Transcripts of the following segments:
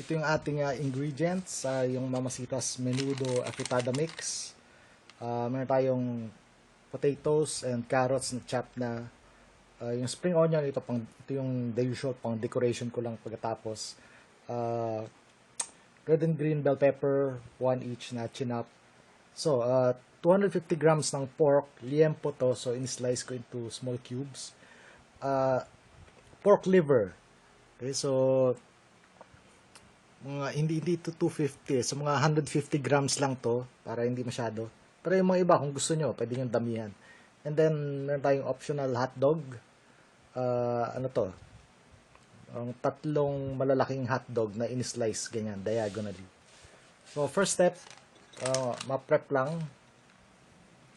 ito yung ating ingredients, yung Mama Sita's Menudo Afritada mix. Meron tayong potatoes and carrots na chop na. Yung spring onion, ito yung the usual pang decoration ko lang pagkatapos. Red and green bell pepper, 1 each na chinap. So, 250 grams ng pork, liempo to, so in-slice ko into small cubes. Pork liver. Okay, so mga hindi to 250, so mga 150 grams lang to para hindi masyado. Pero yung mga iba kung gusto nyo, pwede nyo damihan. And then meron tayong optional hotdog. Ano to? Ang tatlong malalaking hotdog na in-slice ganyan diagonally. So first step, ma-prep lang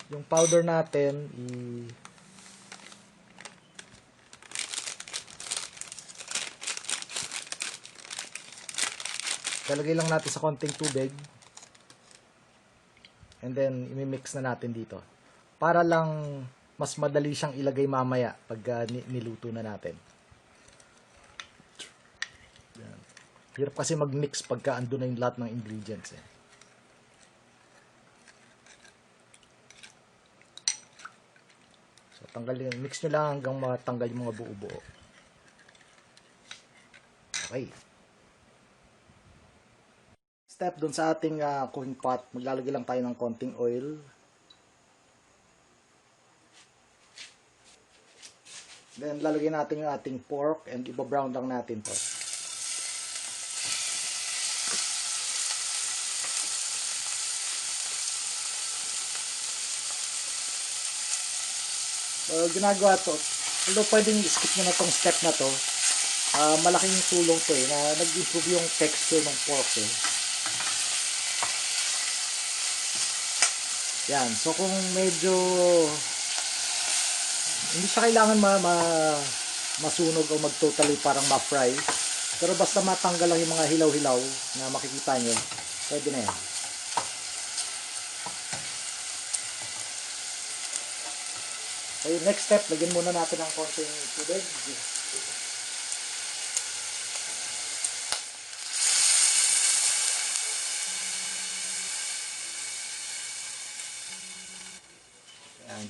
yung powder natin. Lalagay lang natin sa konting tubig. And then, imimix na natin dito. Para lang mas madali siyang ilagay mamaya pag niluto na natin. Yan. Hirap kasi mag-mix pagka ando na yung lahat ng ingredients. So, tanggalin. Mix nyo lang hanggang matanggal yung mga buo-buo. Okay. Step dun sa ating cooking pot, maglalagay lang tayo ng konting oil. Then lalagay natin yung ating pork and iba-brown lang natin to. So ginagawa to, although pwedeng skip nyo na tong step na to, malaking tulong to na nag-improve yung texture ng pork Yan, so kung medyo hindi siya kailangan masunog o mag-totally parang ma-fry, pero basta matanggal lang yung mga hilaw-hilaw na makikita nyo, pwede na yan. So yung next step, lagyan muna natin ng konting tubig.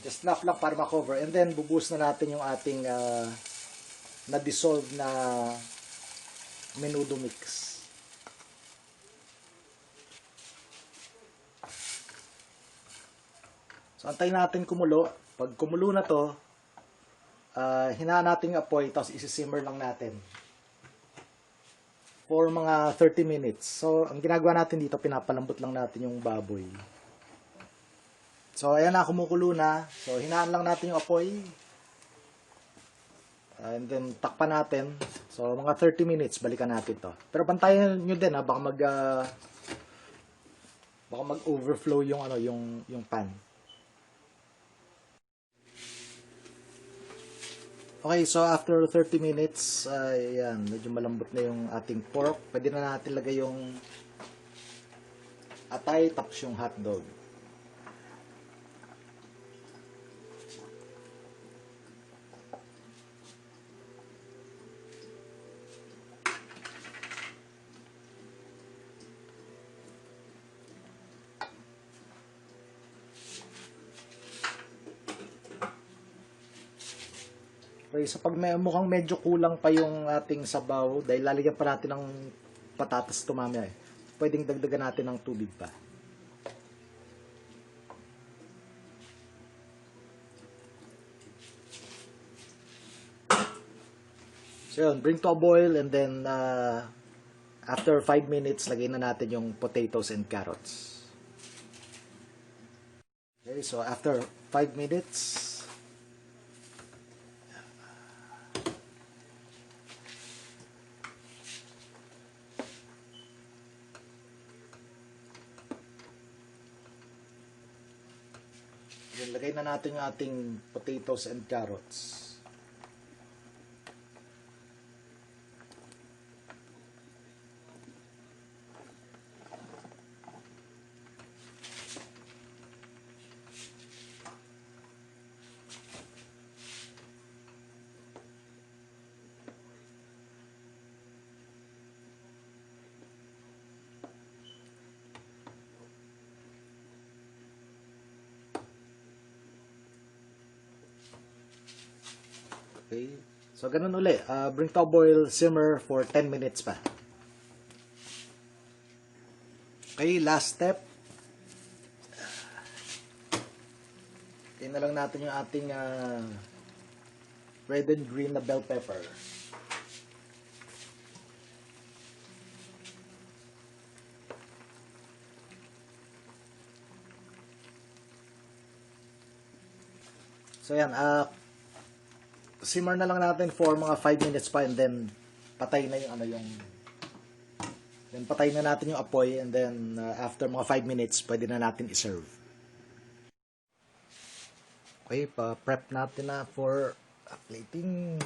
Just enough lang para ma-cover. And then, bubuhos na natin yung ating na-dissolve na menudo mix. So, antayin natin kumulo. Pag kumulo na to, hinaan natin yung apoy, tapos isi-simmer lang natin for mga 30 minutes. So, ang ginagawa natin dito, pinapalambot lang natin yung baboy. So, ayan na, kumukulo na. So, hinaan lang natin yung apoy. And then, takpan natin. So, mga 30 minutes, balikan natin to. Pero bantayan nyo din, baka mag-overflow yung, yung pan. Okay, so after 30 minutes, ayan, medyo malambot na yung ating pork. Pwede na natin lagay yung atay, tapos yung hotdog. Okay, so pag mukhang medyo kulang pa yung ating sabaw, dahil lalagyan pa natin ng patatas ito mamaya pwedeng dagdagan natin ng tubig pa. So yun, bring to a boil and then after 5 minutes, lagay na natin yung potatoes and carrots. Okay, so after 5 minutes, lagay na natin yung ating potatoes and carrots. Okay. So, ganun uli. Bring to boil, simmer for 10 minutes pa. Okay, last step. Tingnan na lang natin yung ating red and green na bell pepper. So yan, simmer na lang natin for mga 5 minutes pa, and then patay na patay na natin yung apoy, and then after mga 5 minutes, pwede na natin i-serve. Okay, pa-prep natin na for plating.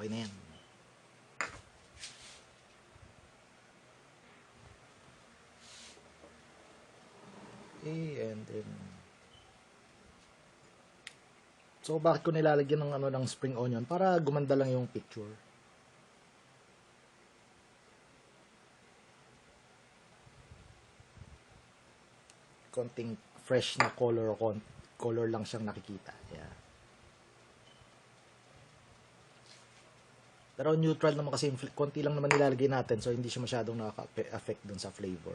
Okay na yan. Okay, and then so bakit ko nilalagyan ng spring onion? Para gumanda lang yung picture. Konting fresh na color lang siyang nakikita. Yeah. Pero neutral naman kasi, konti lang naman nilalagay natin, so hindi siya masyadong nakaka-affect dun sa flavor.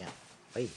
Yan. Okay.